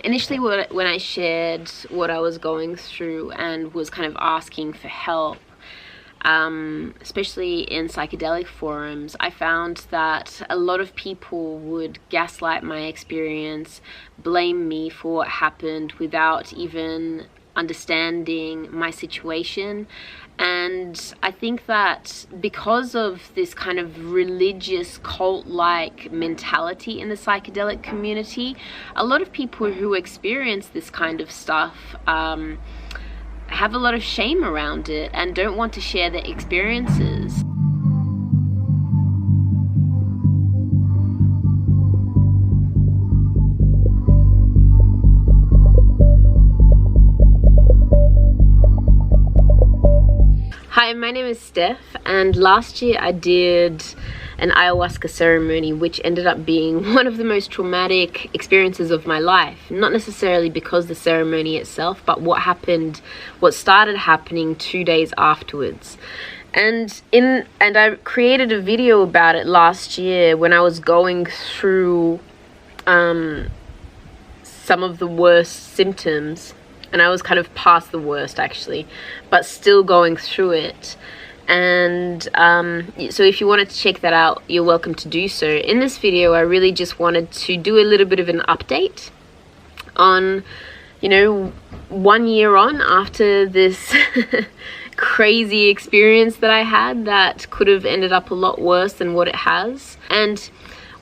initially when I shared what I was going through and was kind of asking for help, especially in psychedelic forums, I found that a lot of people would gaslight my experience, blame me for what happened without even understanding my situation. And I think that because of this kind of religious cult-like mentality in the psychedelic community, a lot of people who experience this kind of stuff have a lot of shame around it and don't want to share their experiences. Hi, my name is Steph, and last year I did an ayahuasca ceremony, which ended up being one of the most traumatic experiences of my life. Not necessarily because the ceremony itself, but what started happening 2 days afterwards. And I created a video about it last year when I was going through some of the worst symptoms. And I was kind of past the worst, actually, but still going through it. And so if you wanted to check that out, you're welcome to do so. In this video, I really just wanted to do a little bit of an update on, 1 year on after this crazy experience that I had that could have ended up a lot worse than what it has. And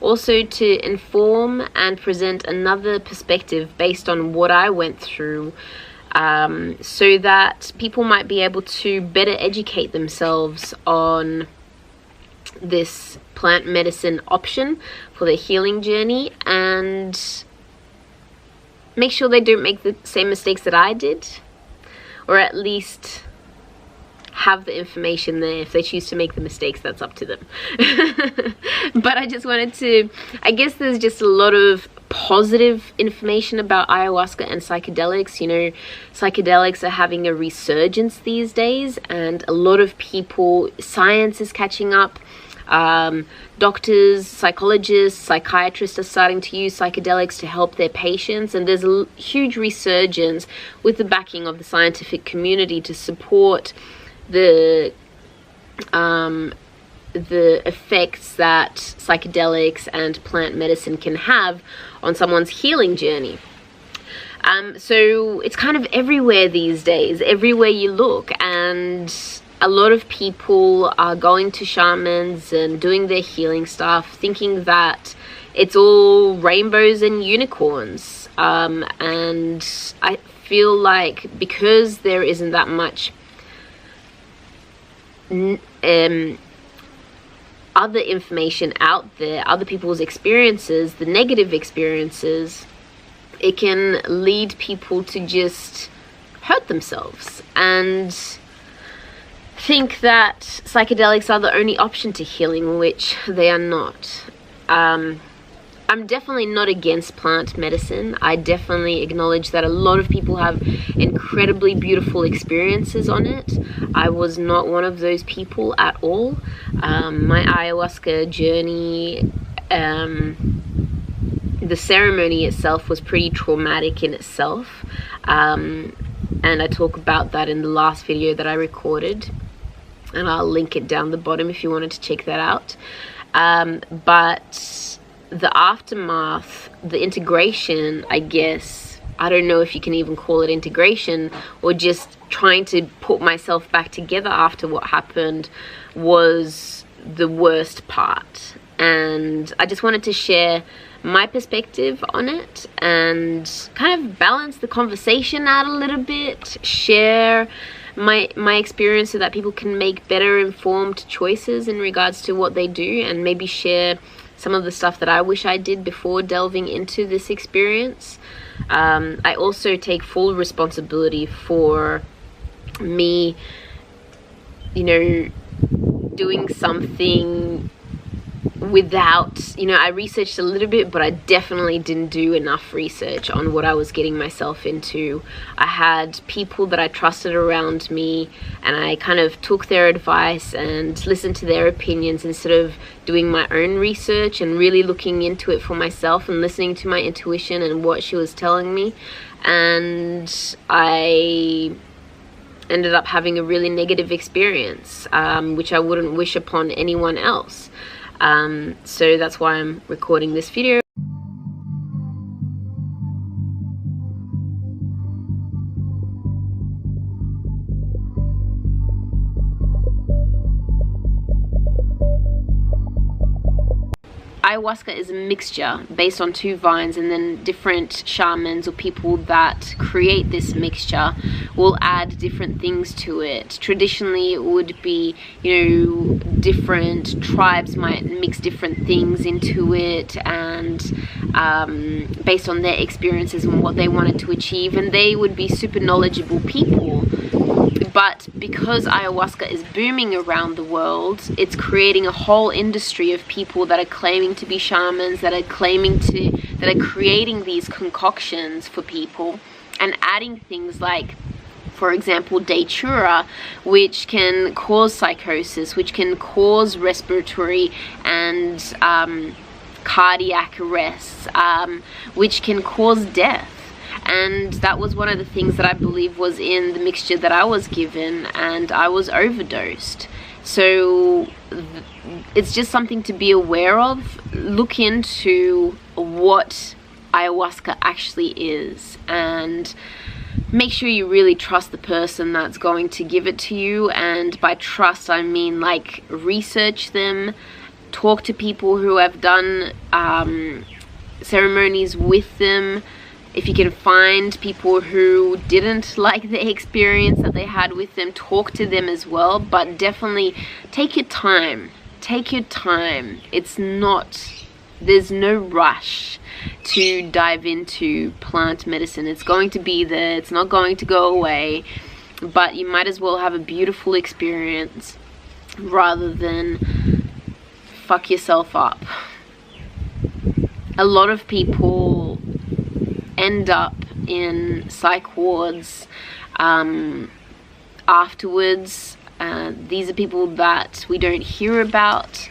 also to inform and present another perspective based on what I went through, so that people might be able to better educate themselves on this plant medicine option for their healing journey and make sure they don't make the same mistakes that I did, or at least have the information there. If they choose to make the mistakes, that's up to them. But I just wanted to, I guess there's just a lot of positive information about ayahuasca and psychedelics. Psychedelics are having a resurgence these days, and a lot of people, science is catching up. Doctors, psychologists, psychiatrists are starting to use psychedelics to help their patients, and there's a huge resurgence with the backing of the scientific community to support the effects that psychedelics and plant medicine can have on someone's healing journey. So it's kind of everywhere these days, everywhere you look, and a lot of people are going to shamans and doing their healing stuff, thinking that it's all rainbows and unicorns. And I feel like because there isn't that much other information out there, other people's experiences, the negative experiences, it can lead people to just hurt themselves and think that psychedelics are the only option to healing, which they are not. I'm definitely not against plant medicine. I definitely acknowledge that a lot of people have incredibly beautiful experiences on it. I was not one of those people at all. My ayahuasca journey, the ceremony itself was pretty traumatic in itself. And I talk about that in the last video that I recorded. And I'll link it down the bottom if you wanted to check that out. But the aftermath, the integration, I guess, I don't know if you can even call it integration, or just trying to put myself back together after what happened, was the worst part. And I just wanted to share my perspective on it and kind of balance the conversation out a little bit, share my experience so that people can make better informed choices in regards to what they do, and maybe share some of the stuff that I wish I did before delving into this experience. I also take full responsibility for me, doing something without, you know, I researched a little bit, but I definitely didn't do enough research on what I was getting myself into. I had people that I trusted around me, and I kind of took their advice and listened to their opinions instead of doing my own research and really looking into it for myself and listening to my intuition and what she was telling me. And I ended up having a really negative experience, which I wouldn't wish upon anyone else. So that's why I'm recording this video. Ayahuasca is a mixture based on 2 vines, and then different shamans or people that create this mixture will add different things to it. Traditionally, it would be, you know, different tribes might mix different things into it, and based on their experiences and what they wanted to achieve, and they would be super knowledgeable people. But because ayahuasca is booming around the world, it's creating a whole industry of people that are claiming to be shamans, that are creating these concoctions for people and adding things like, for example, datura, which can cause psychosis, which can cause respiratory and cardiac arrests, which can cause death. And that was one of the things that I believe was in the mixture that I was given, and I was overdosed. So it's just something to be aware of. Look into what ayahuasca actually is, and make sure you really trust the person that's going to give it to you. And by trust, I mean like research them, talk to people who have done ceremonies with them. If you can find people who didn't like the experience that they had with them, talk to them as well. But definitely take your time. Take your time. There's no rush to dive into plant medicine. It's going to be there. It's not going to go away. But you might as well have a beautiful experience rather than fuck yourself up. A lot of people end up in psych wards afterwards. These are people that we don't hear about.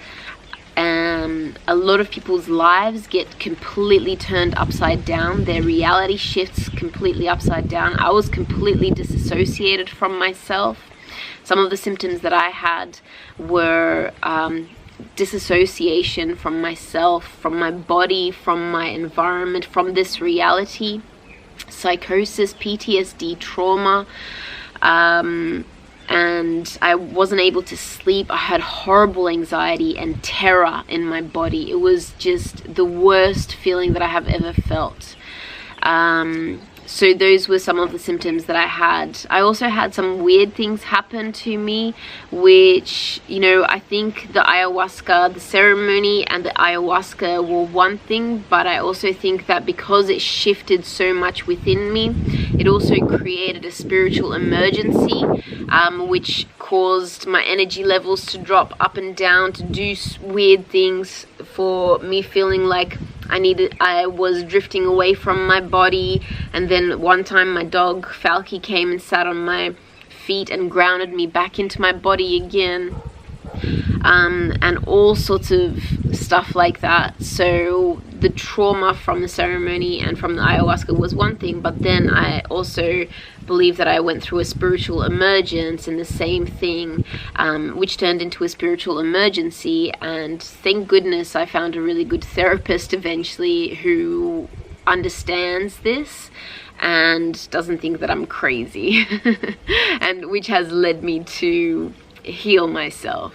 A lot of people's lives get completely turned upside down. Their reality shifts completely upside down. I was completely disassociated from myself. Some of the symptoms that I had were disassociation from myself, from my body, from my environment, from this reality, psychosis, PTSD, trauma, and I wasn't able to sleep. I had horrible anxiety and terror in my body. It was just the worst feeling that I have ever felt. So those were some of the symptoms that I had. I also had some weird things happen to me, which, you know, I think the ayahuasca, the ceremony and the ayahuasca were one thing, but I also think that because it shifted so much within me, it also created a spiritual emergency, which caused my energy levels to drop up and down, to do weird things, for me feeling like I was drifting away from my body. And then one time my dog Falky came and sat on my feet and grounded me back into my body again, and all sorts of stuff like that. So the trauma from the ceremony and from the ayahuasca was one thing, but then I also believe that I went through a spiritual emergence in the same thing, which turned into a spiritual emergency. And thank goodness I found a really good therapist eventually who understands this and doesn't think that I'm crazy, and which has led me to heal myself.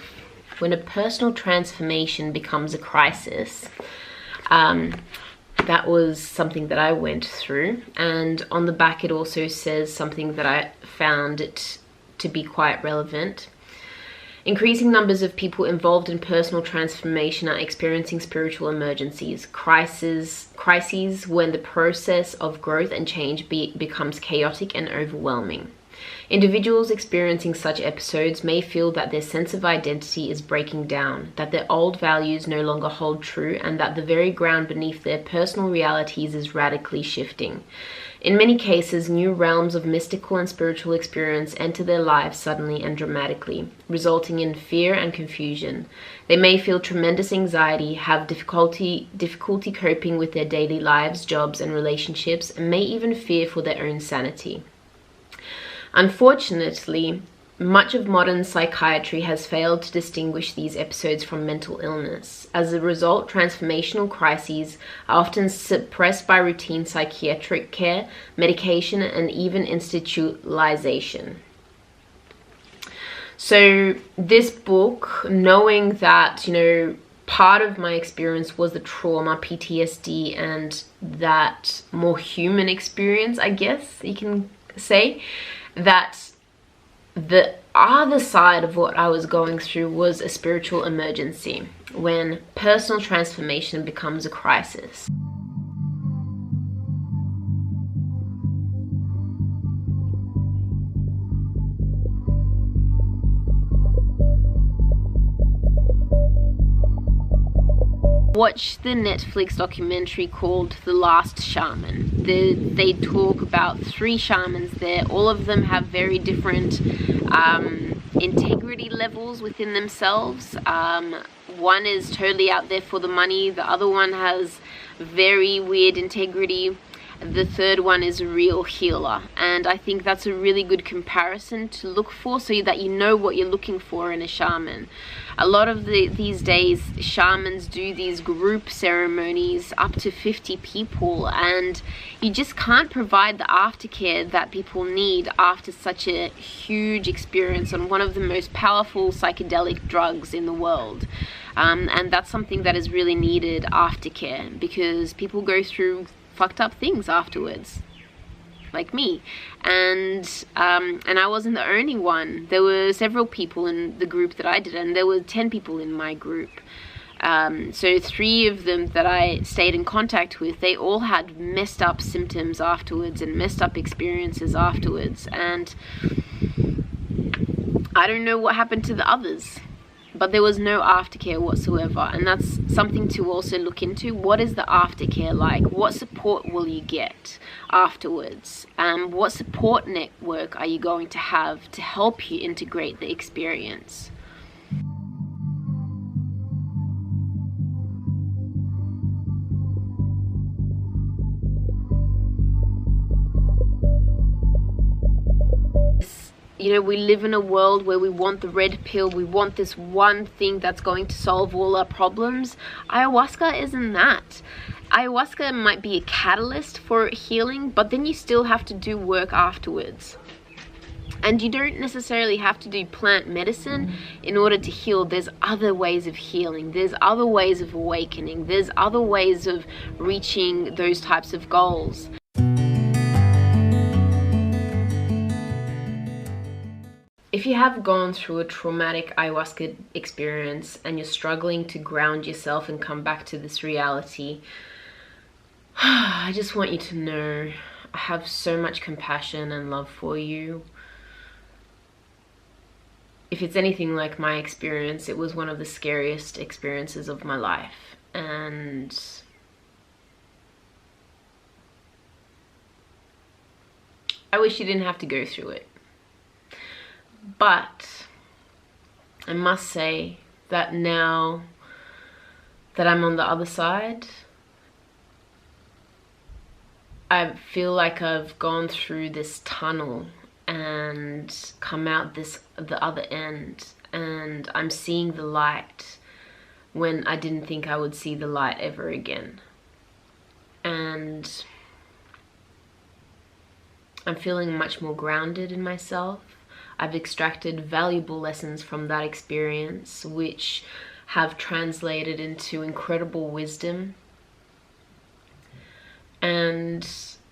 When a personal transformation becomes a crisis, that was something that I went through, and on the back it also says something that I found it to be quite relevant. Increasing numbers of people involved in personal transformation are experiencing spiritual emergencies, crises when the process of growth and change becomes chaotic and overwhelming. Individuals experiencing such episodes may feel that their sense of identity is breaking down, that their old values no longer hold true, and that the very ground beneath their personal realities is radically shifting. In many cases, new realms of mystical and spiritual experience enter their lives suddenly and dramatically, resulting in fear and confusion. They may feel tremendous anxiety, have difficulty coping with their daily lives, jobs, and relationships, and may even fear for their own sanity. Unfortunately, much of modern psychiatry has failed to distinguish these episodes from mental illness. As a result, transformational crises are often suppressed by routine psychiatric care, medication, and even institutionalization. So this book, knowing that, part of my experience was the trauma, PTSD, and that more human experience, I guess you can say, that the other side of what I was going through was a spiritual emergency, when personal transformation becomes a crisis. Watch the Netflix documentary called The Last Shaman. They talk about 3 shamans there. All of them have very different integrity levels within themselves. One is totally out there for the money. The other one has very weird integrity. The third one is a real healer, and I think that's a really good comparison to look for, so that you know what you're looking for in a shaman. A lot of these days, shamans do these group ceremonies, up to 50 people, and you just can't provide the aftercare that people need after such a huge experience on one of the most powerful psychedelic drugs in the world. And that's something that is really needed, aftercare, because people go through fucked up things afterwards, like me, and I wasn't the only one. There were several people in the group that I did, and there were 10 people in my group. So 3 of them that I stayed in contact with, they all had messed up symptoms afterwards and messed up experiences afterwards, and I don't know what happened to the others. But there was no aftercare whatsoever, and that's something to also look into. What is the aftercare like? What support will you get afterwards? What support network are you going to have to help you integrate the experience? We live in a world where we want the red pill, we want this one thing that's going to solve all our problems. Ayahuasca isn't that. Ayahuasca might be a catalyst for healing, but then you still have to do work afterwards. And you don't necessarily have to do plant medicine in order to heal. There's other ways of healing. There's other ways of awakening. There's other ways of reaching those types of goals. If you have gone through a traumatic ayahuasca experience and you're struggling to ground yourself and come back to this reality, I just want you to know I have so much compassion and love for you. If it's anything like my experience, it was one of the scariest experiences of my life, and I wish you didn't have to go through it. But I must say that now that I'm on the other side, I feel like I've gone through this tunnel and come out the other end, and I'm seeing the light when I didn't think I would see the light ever again. And I'm feeling much more grounded in myself. I've extracted valuable lessons from that experience, which have translated into incredible wisdom. And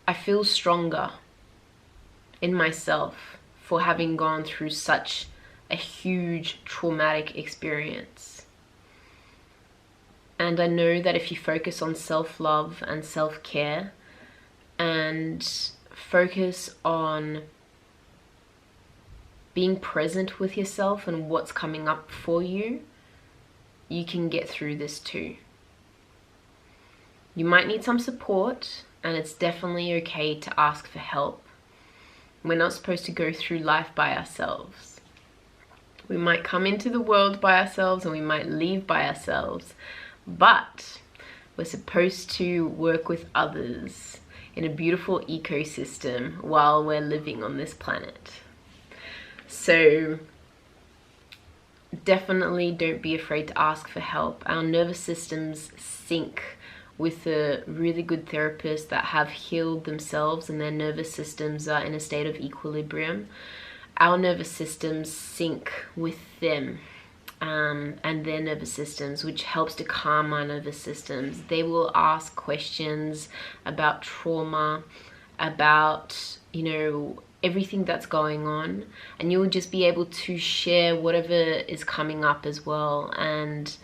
I feel stronger in myself for having gone through such a huge traumatic experience. And I know that if you focus on self-love and self-care and focus on being present with yourself and what's coming up for you, you can get through this too. You might need some support, and it's definitely okay to ask for help. We're not supposed to go through life by ourselves. We might come into the world by ourselves and we might leave by ourselves, but we're supposed to work with others in a beautiful ecosystem while we're living on this planet. So definitely don't be afraid to ask for help. Our nervous systems sync with a really good therapist that have healed themselves and their nervous systems are in a state of equilibrium. Our nervous systems sync with them and their nervous systems, which helps to calm our nervous systems. They will ask questions about trauma, about, you know, everything that's going on, and you'll just be able to share whatever is coming up as well, and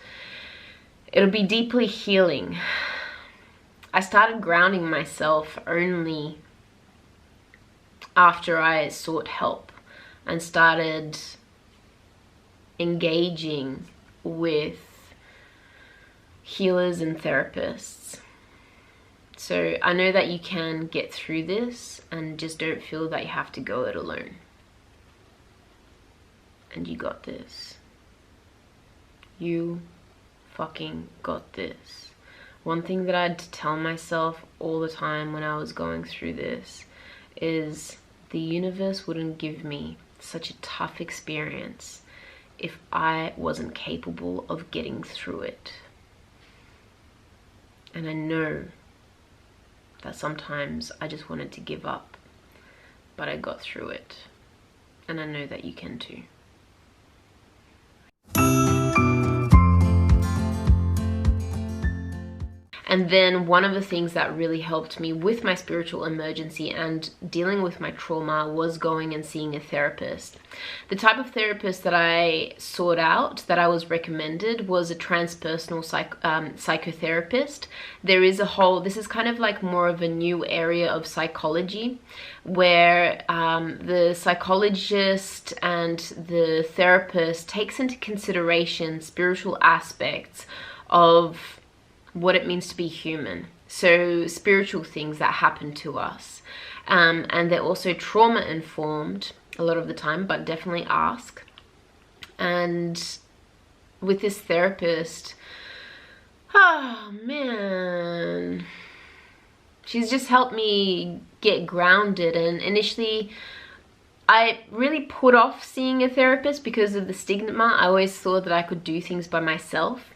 it'll be deeply healing. I started grounding myself only after I sought help and started engaging with healers and therapists. So I know that you can get through this, and just don't feel that you have to go it alone. And you got this. You fucking got this. One thing that I had to tell myself all the time when I was going through this is the universe wouldn't give me such a tough experience if I wasn't capable of getting through it. And I know that sometimes I just wanted to give up, but I got through it. And I know that you can too. And then one of the things that really helped me with my spiritual emergency and dealing with my trauma was going and seeing a therapist. The type of therapist that I sought out, that I was recommended, was a transpersonal psychotherapist. There is a whole, this is kind of like more of a new area of psychology, where the psychologist and the therapist takes into consideration spiritual aspects of what it means to be human. So spiritual things that happen to us. And they're also trauma informed a lot of the time, but definitely ask. And with this therapist, oh man, she's just helped me get grounded. And initially I really put off seeing a therapist because of the stigma. I always thought that I could do things by myself.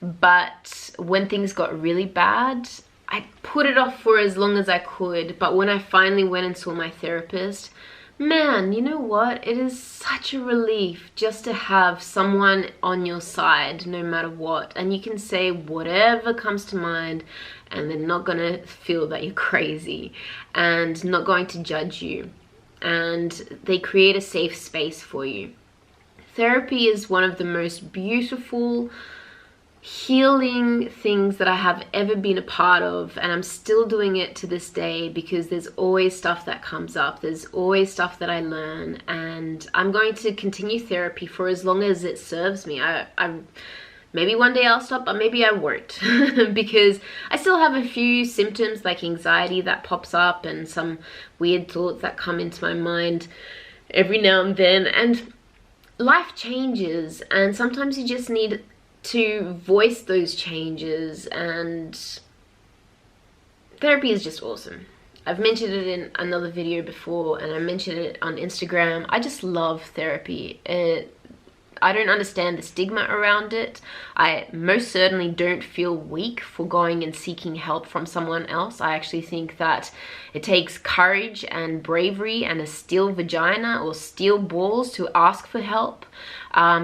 But when things got really bad, I put it off for as long as I could. But when I finally went and saw my therapist, man, you know what? It is such a relief just to have someone on your side no matter what. And you can say whatever comes to mind, and they're not going to feel that you're crazy and not going to judge you. And they create a safe space for you. Therapy is one of the most beautiful, healing things that I have ever been a part of, and I'm still doing it to this day because there's always stuff that comes up, there's always stuff that I learn, and I'm going to continue therapy for as long as it serves me. I maybe one day I'll stop, but maybe I won't because I still have a few symptoms like anxiety that pops up and some weird thoughts that come into my mind every now and then, and life changes, and sometimes you just need to voice those changes, and therapy is just awesome. I've mentioned it in another video before, and I mentioned it on Instagram. I just love therapy. I don't understand the stigma around it. I most certainly don't feel weak for going and seeking help from someone else. I actually think that it takes courage and bravery and a steel vagina or steel balls to ask for help,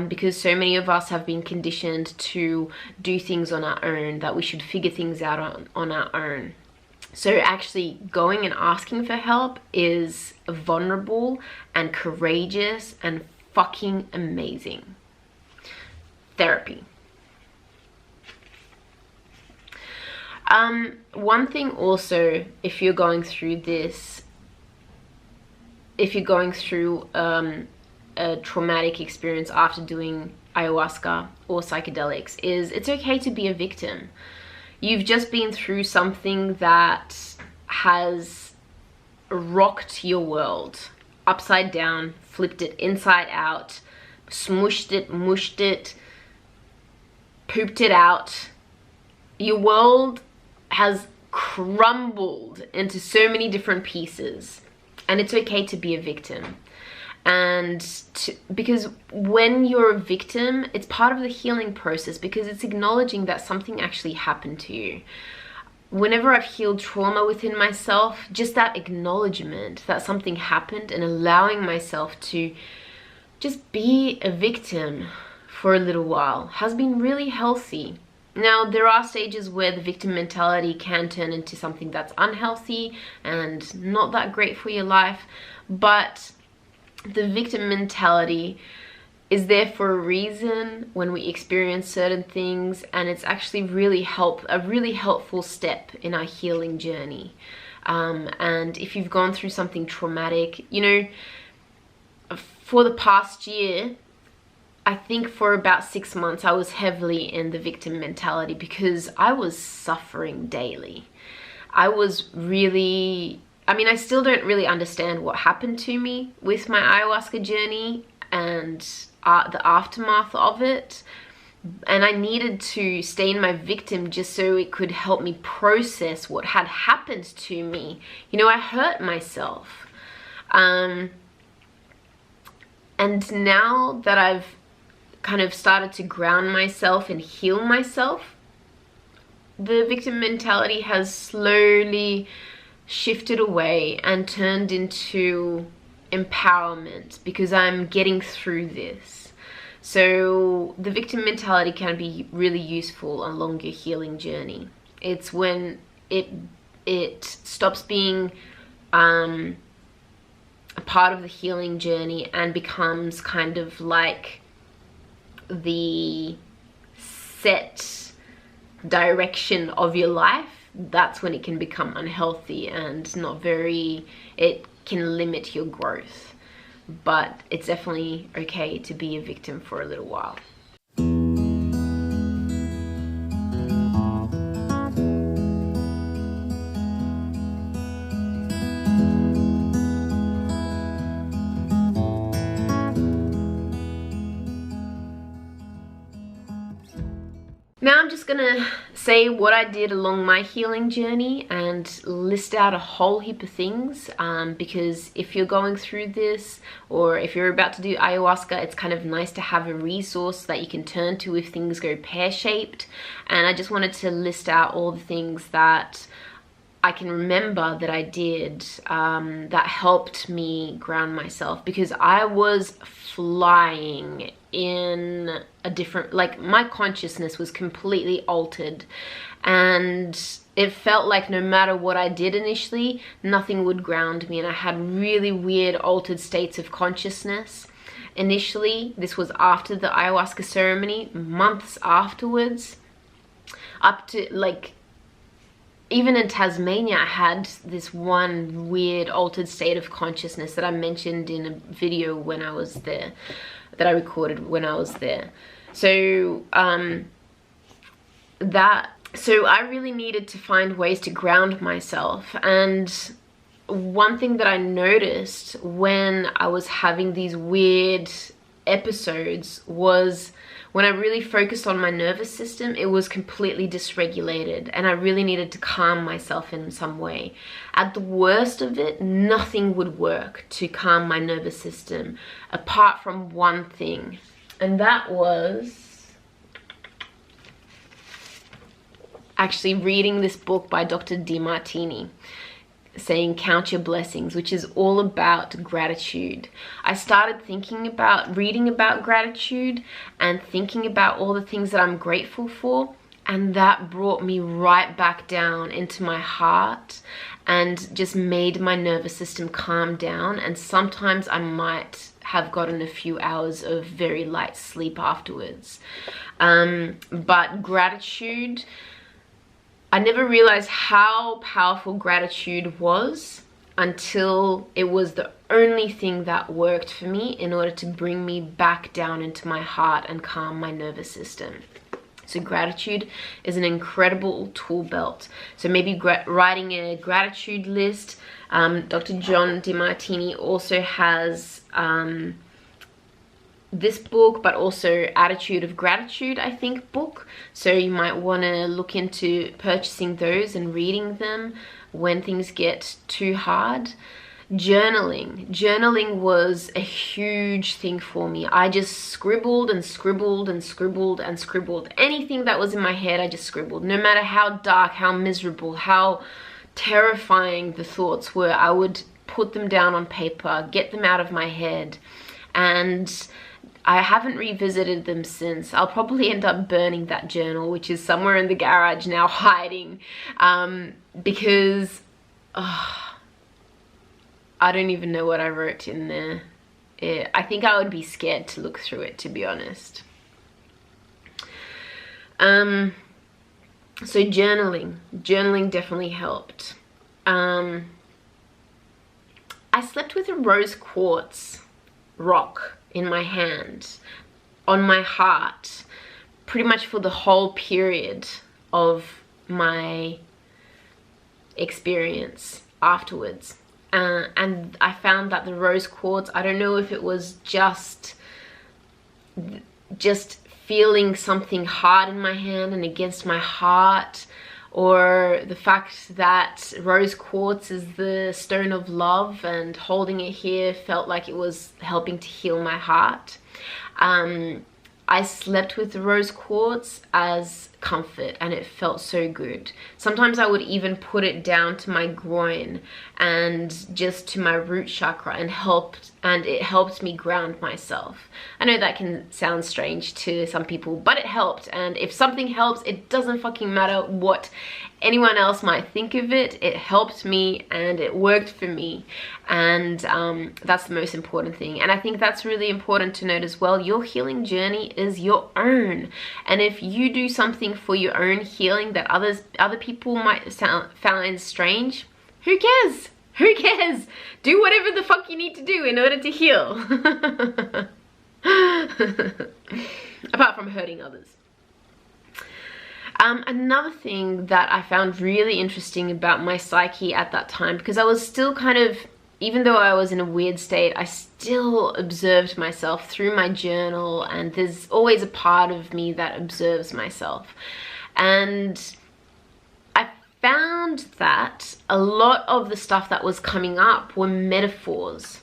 because so many of us have been conditioned to do things on our own, that we should figure things out on our own. So actually going and asking for help is vulnerable and courageous and fucking amazing. Therapy. One thing also, if you're going through this, if you're going through a traumatic experience after doing ayahuasca or psychedelics is it's okay to be a victim. You've just been through something that has rocked your world upside down, flipped it inside out, smushed it, mushed it, pooped it out. Your world has crumbled into so many different pieces, and it's okay to be a victim. And because when you're a victim, it's part of the healing process, because it's acknowledging that something actually happened to you. Whenever I've healed trauma within myself, just that acknowledgement that something happened and allowing myself to just be a victim for a little while has been really healthy. Now, there are stages where the victim mentality can turn into something that's unhealthy and not that great for your life, but the victim mentality is there for a reason when we experience certain things, and it's actually really a really helpful step in our healing journey. And if you've gone through something traumatic, you know, for the past year, I think for about 6 months, I was heavily in the victim mentality because I was suffering daily. I was really, I mean, I still don't really understand what happened to me with my ayahuasca journey and the aftermath of it. And I needed to stay in my victim just so it could help me process what had happened to me. You know, I hurt myself. And now that I've kind of started to ground myself and heal myself, the victim mentality has slowly shifted away and turned into empowerment, because I'm getting through this. So the victim mentality can be really useful along your healing journey. It's when it stops being a part of the healing journey and becomes kind of like the set direction of your life. That's when it can become unhealthy and not very, it can limit your growth. But it's definitely okay to be a victim for a little while. Now I'm just gonna say what I did along my healing journey and list out a whole heap of things, because if you're going through this, or if you're about to do ayahuasca, it's kind of nice to have a resource that you can turn to if things go pear-shaped. And I just wanted to list out all the things that I can remember that I did that helped me ground myself, because I was flying in a different, like, my consciousness was completely altered, and it felt like no matter what I did initially, nothing would ground me, and I had really weird altered states of consciousness. Initially, this was after the ayahuasca ceremony, months afterwards, up to like, even in Tasmania, I had this one weird altered state of consciousness that I mentioned in a video when I was there, that I recorded when I was there. So I really needed to find ways to ground myself. And one thing that I noticed when I was having these weird episodes was when I really focused on my nervous system, it was completely dysregulated, and I really needed to calm myself in some way. At the worst of it, nothing would work to calm my nervous system apart from one thing, and that was actually reading this book by Dr. DeMartini, saying Count Your Blessings, which is all about gratitude. I started reading about gratitude and thinking about all the things that I'm grateful for, and that brought me right back down into my heart and just made my nervous system calm down. And sometimes I might have gotten a few hours of very light sleep afterwards. But gratitude, I never realized how powerful gratitude was until it was the only thing that worked for me in order to bring me back down into my heart and calm my nervous system. So gratitude is an incredible tool belt. So maybe writing a gratitude list. Dr. John DeMartini also has this book, but also Attitude of Gratitude, I think, book. So you might want to look into purchasing those and reading them when things get too hard. Journaling was a huge thing for me. I just scribbled and scribbled and scribbled and scribbled. Anything that was in my head, I just scribbled. No matter how dark, how miserable, how terrifying the thoughts were, I would put them down on paper, get them out of my head. And I haven't revisited them since. I'll probably end up burning that journal, which is somewhere in the garage now hiding, because I don't even know what I wrote in there. I think I would be scared to look through it, to be honest. So journaling definitely helped. I slept with a rose quartz rock in my hand, on my heart, pretty much for the whole period of my experience afterwards. And I found that the rose quartz, I don't know if it was just feeling something hard in my hand and against my heart, or the fact that rose quartz is the stone of love, and holding it here felt like it was helping to heal my heart. I slept with the rose quartz as comfort, and it felt so good. Sometimes I would even put it down to my groin and just to my root chakra, and it helped me ground myself. I know that can sound strange to some people, but it helped. And if something helps, it doesn't fucking matter what anyone else might think of it. It helped me and it worked for me, and that's the most important thing. And I think that's really important to note as well. Your healing journey is your own, and if you do something for your own healing that other people might find strange, who cares? Who cares? Do whatever the fuck you need to do in order to heal. Apart from hurting others. Another thing that I found really interesting about my psyche at that time, because I was still kind of, even though I was in a weird state, I still observed myself through my journal, and there's always a part of me that observes myself. And I found that a lot of the stuff that was coming up were metaphors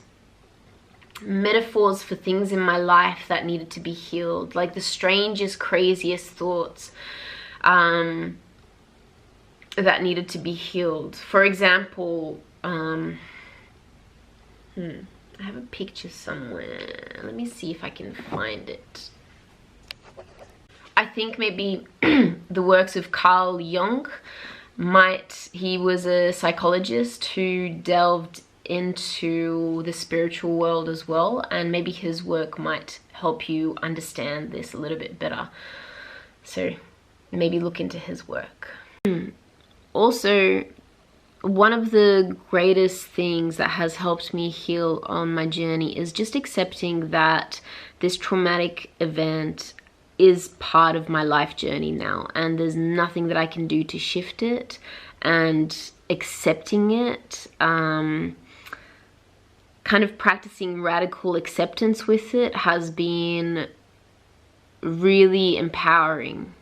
for things in my life that needed to be healed, like the strangest, craziest thoughts that needed to be healed. For example, I have a picture somewhere. Let me see if I can find it. I think maybe the works of Carl Jung he was a psychologist who delved into the spiritual world as well, and maybe his work might help you understand this a little bit better. So maybe look into his work. Also, one of the greatest things that has helped me heal on my journey is just accepting that this traumatic event is part of my life journey now, and there's nothing that I can do to shift it, and accepting it, kind of practicing radical acceptance with it has been really empowering.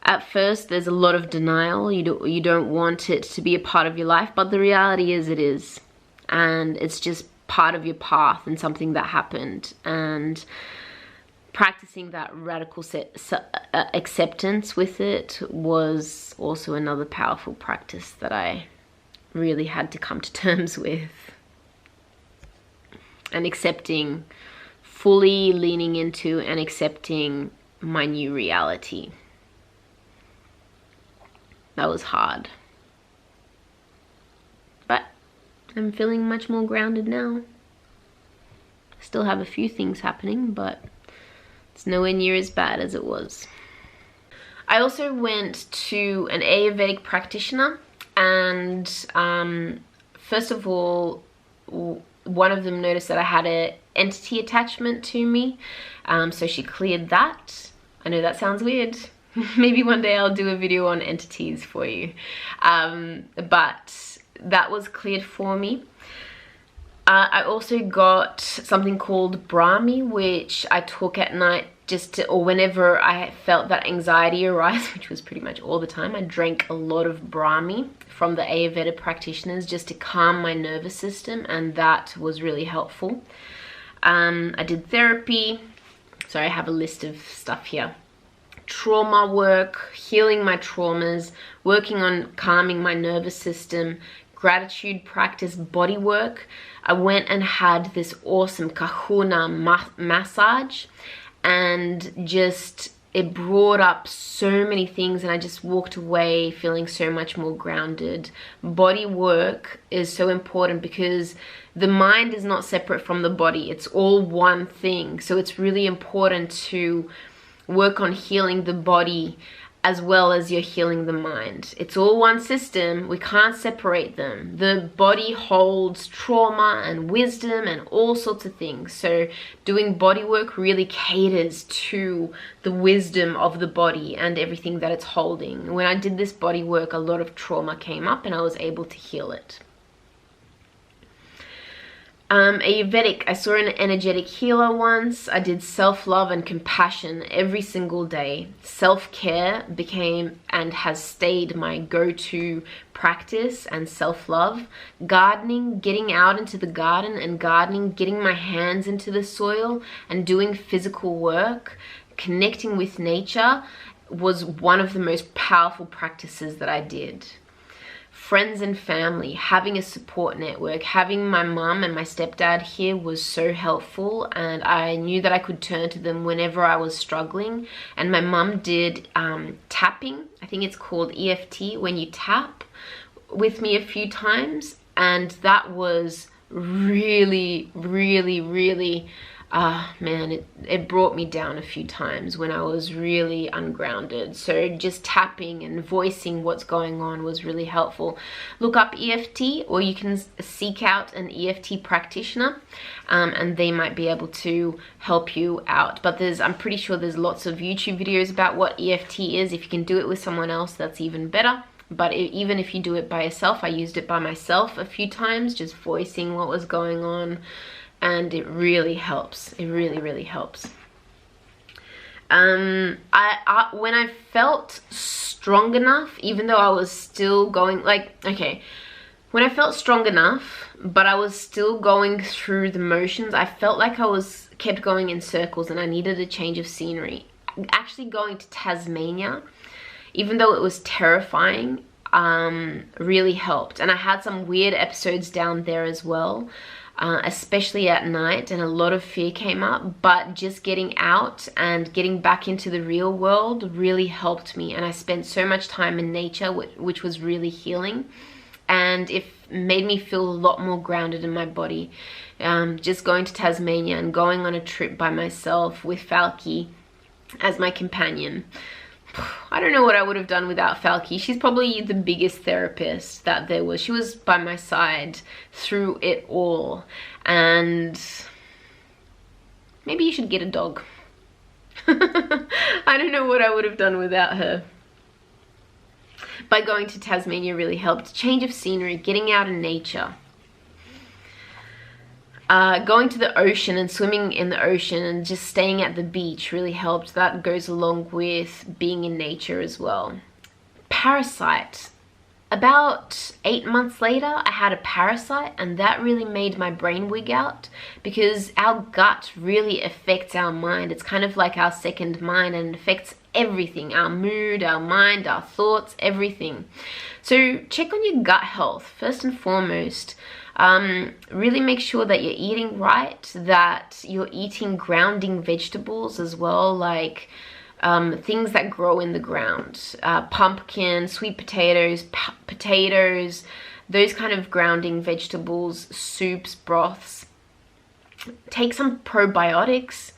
At first, there's a lot of denial. You don't want it to be a part of your life, but the reality is it is. And it's just part of your path and something that happened. And practicing that radical acceptance with it was also another powerful practice that I really had to come to terms with. And accepting, fully leaning into and accepting my new reality. That was hard. But I'm feeling much more grounded now. Still have a few things happening, but it's nowhere near as bad as it was. I also went to an Ayurvedic practitioner, and first of all, one of them noticed that I had an entity attachment to me, so she cleared that. I know that sounds weird. Maybe one day I'll do a video on entities for you, but that was cleared for me. I also got something called Brahmi, which I took at night just to, or whenever I felt that anxiety arise, which was pretty much all the time. I drank a lot of Brahmi from the Ayurveda practitioners just to calm my nervous system, and that was really helpful. I did therapy. So I have a list of stuff here. Trauma work, healing my traumas, working on calming my nervous system, gratitude practice, body work. I went and had this awesome kahuna massage, and just it brought up so many things, and I just walked away feeling so much more grounded. Body work is so important because the mind is not separate from the body. It's all one thing. So it's really important to work on healing the body as well as you're healing the mind. It's all one system. We can't separate them. The body holds trauma and wisdom and all sorts of things. So doing body work really caters to the wisdom of the body and everything that it's holding. When I did this body work, a lot of trauma came up and I was able to heal it. Ayurvedic, I saw an energetic healer once. I did self-love and compassion every single day. Self-care became and has stayed my go-to practice, and self-love. Gardening, getting out into the garden and gardening, getting my hands into the soil and doing physical work, connecting with nature was one of the most powerful practices that I did. Friends and family, having a support network, having my mum and my stepdad here was so helpful, and I knew that I could turn to them whenever I was struggling. And my mum did tapping, I think it's called EFT, when you tap, with me a few times, and that was really, really, man, it brought me down a few times when I was really ungrounded. So just tapping and voicing what's going on was really helpful. Look up EFT, or you can seek out an EFT practitioner, and they might be able to help you out. But I'm pretty sure there's lots of YouTube videos about what EFT is. If you can do it with someone else, that's even better. But even if you do it by yourself, I used it by myself a few times, just voicing what was going on. And it really helps. It really helps. When I felt strong enough, even though I was still going, when I felt strong enough, but I was still going through the motions, I felt like I kept going in circles and I needed a change of scenery. Actually going to Tasmania, even though it was terrifying, really helped. And I had some weird episodes down there as well. Especially at night, and a lot of fear came up, but just getting out and getting back into the real world really helped me, and I spent so much time in nature, which was really healing, and it made me feel a lot more grounded in my body. Just going to Tasmania and going on a trip by myself with Falky as my companion. I don't know what I would have done without Falky. She's probably the biggest therapist that there was. She was by my side through it all. And maybe you should get a dog. I don't know what I would have done without her. But going to Tasmania really helped. Change of scenery, getting out in nature. Going to the ocean and swimming in the ocean and just staying at the beach really helped. That goes along with being in nature as well. Parasite. About 8 months later, I had a parasite, and that really made my brain wig out, because our gut really affects our mind. It's kind of like our second mind, and it affects everything, our mood, our mind, our thoughts, everything. So check on your gut health first and foremost. Really make sure that you're eating right, that you're eating grounding vegetables as well, like things that grow in the ground, pumpkin, sweet potatoes, potatoes, those kind of grounding vegetables, soups, broths. Take some probiotics,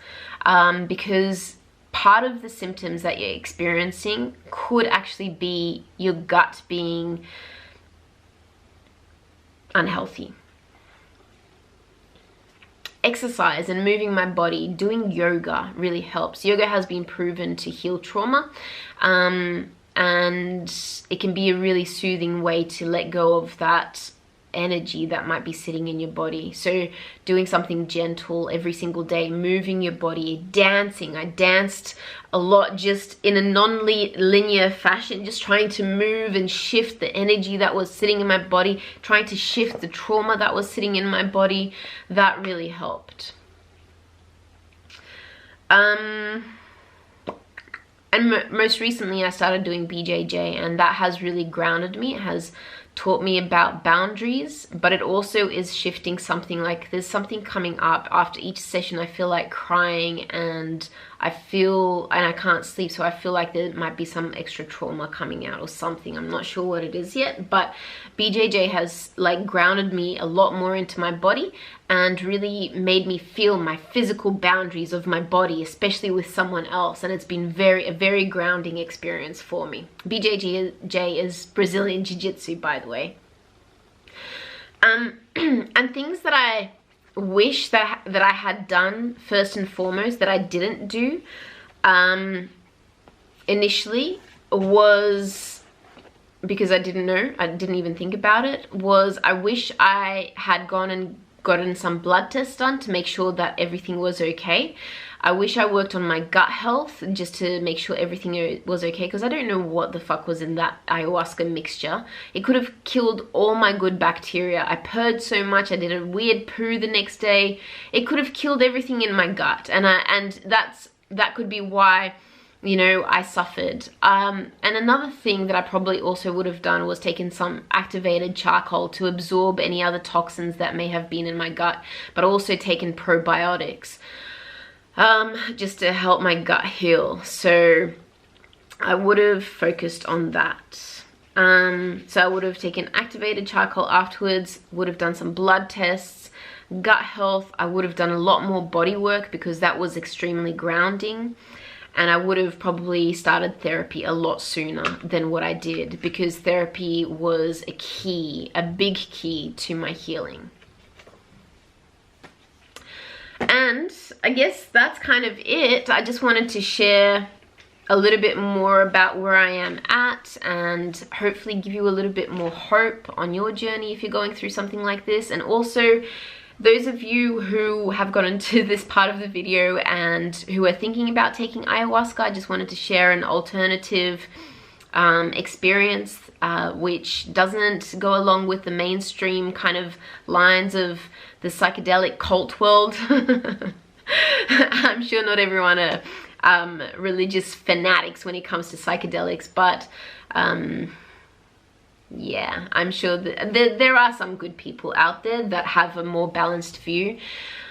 because part of the symptoms that you're experiencing could actually be your gut being unhealthy. Exercise and moving my body, doing yoga really helps. Yoga has been proven to heal trauma, and it can be a really soothing way to let go of that energy that might be sitting in your body. So doing something gentle every single day, moving your body, dancing. I danced a lot just in a non-linear fashion, just trying to move and shift the energy that was sitting in my body, trying to shift the trauma that was sitting in my body. That really helped. And most recently I started doing BJJ, and that has really grounded me. It has taught me about boundaries, but it also is shifting something. Like there's something coming up after each session. I feel like crying, and I can't sleep, so I feel like there might be some extra trauma coming out or something. I'm not sure what it is yet, but BJJ has like grounded me a lot more into my body and really made me feel my physical boundaries of my body, especially with someone else, and it's been a very grounding experience for me. BJJ is Brazilian Jiu-Jitsu, by the way. And things that I wish that I had done first and foremost that I didn't do initially, was because I didn't know, I didn't even think about it, was I wish I had gone and gotten some blood tests done to make sure that everything was okay. I wish I worked on my gut health just to make sure everything was okay, because I don't know what the fuck was in that ayahuasca mixture. It could have killed all my good bacteria. I purred so much, I did a weird poo the next day. It could have killed everything in my gut, and that could be why, you know, I suffered. And another thing that I probably also would have done was taken some activated charcoal to absorb any other toxins that may have been in my gut, but also taken probiotics just to help my gut heal. So I would have focused on that. So I would have taken activated charcoal afterwards, would have done some blood tests, gut health. I would have done a lot more body work because that was extremely grounding. And I would have probably started therapy a lot sooner than what I did, because therapy was a big key to my healing. And I guess that's kind of it. I just wanted to share a little bit more about where I am at, and hopefully give you a little bit more hope on your journey if you're going through something like this. And also, those of you who have gotten to this part of the video and who are thinking about taking ayahuasca, I just wanted to share an alternative experience which doesn't go along with the mainstream kind of lines of the psychedelic cult world. I'm sure not everyone are religious fanatics when it comes to psychedelics, but yeah, I'm sure that there are some good people out there that have a more balanced view.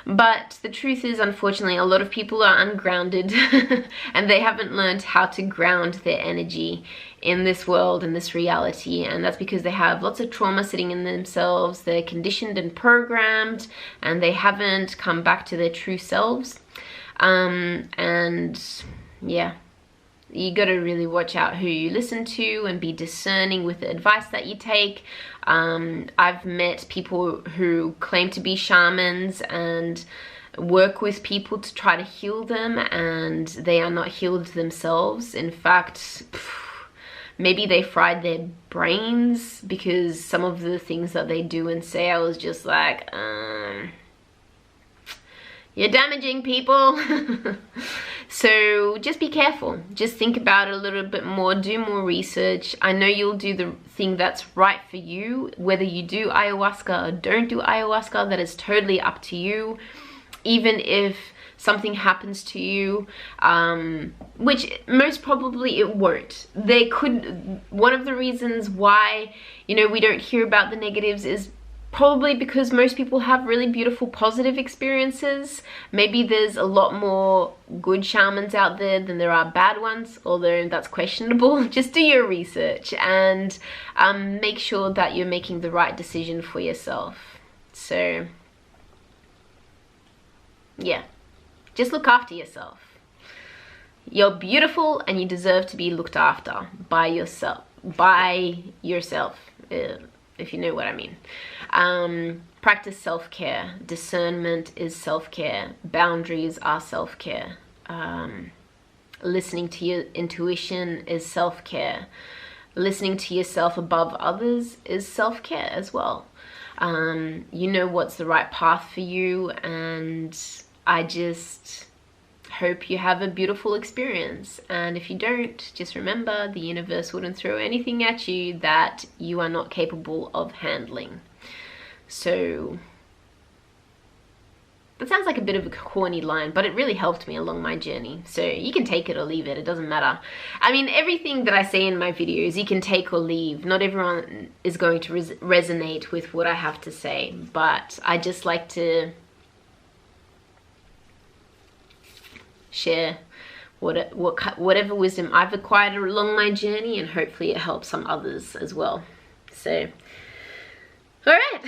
But the truth is, unfortunately, a lot of people are ungrounded and they haven't learned how to ground their energy in this world, in this reality. And that's because they have lots of trauma sitting in themselves. They're conditioned and programmed, and they haven't come back to their true selves. And yeah, you got to really watch out who you listen to and be discerning with the advice that you take. I've met people who claim to be shamans and work with people to try to heal them, and they are not healed themselves. In fact, maybe they fried their brains, because some of the things that they do and say, I was just like, you're damaging people. So just be careful. Just think about it a little bit more. Do more research. I know you'll do the thing that's right for you. Whether you do ayahuasca or don't do ayahuasca, that is totally up to you. Even if something happens to you, which most probably it won't. They could, one of the reasons why, you know, we don't hear about the negatives is probably because most people have really beautiful positive experiences. Maybe there's a lot more good shamans out there than there are bad ones, although that's questionable. Just do your research and make sure that you're making the right decision for yourself. So yeah, just look after yourself. You're beautiful and you deserve to be looked after by yourself, if you know what I mean. Practice self-care. Discernment is self-care. Boundaries are self-care. Listening to your intuition is self-care. Listening to yourself above others is self-care as well. You know what's the right path for you, and I just hope you have a beautiful experience. And if you don't, just remember, the universe wouldn't throw anything at you that you are not capable of handling. So that sounds like a bit of a corny line, but it really helped me along my journey. So you can take it or leave it, it doesn't matter. I mean, everything that I say in my videos, you can take or leave. Not everyone is going to resonate with what I have to say, but I just like to share whatever wisdom I've acquired along my journey, and hopefully it helps some others as well. So alright,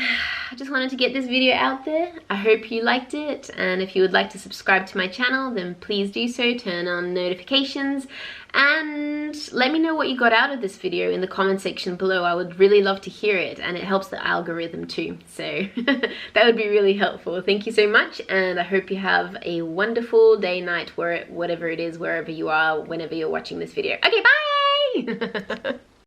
I just wanted to get this video out there. I hope you liked it, and if you would like to subscribe to my channel, then please do so. Turn on notifications and let me know what you got out of this video in the comment section below. I would really love to hear it, and it helps the algorithm too, so that would be really helpful. Thank you so much, and I hope you have a wonderful day, night, whatever it is, wherever you are, whenever you're watching this video. Okay, bye!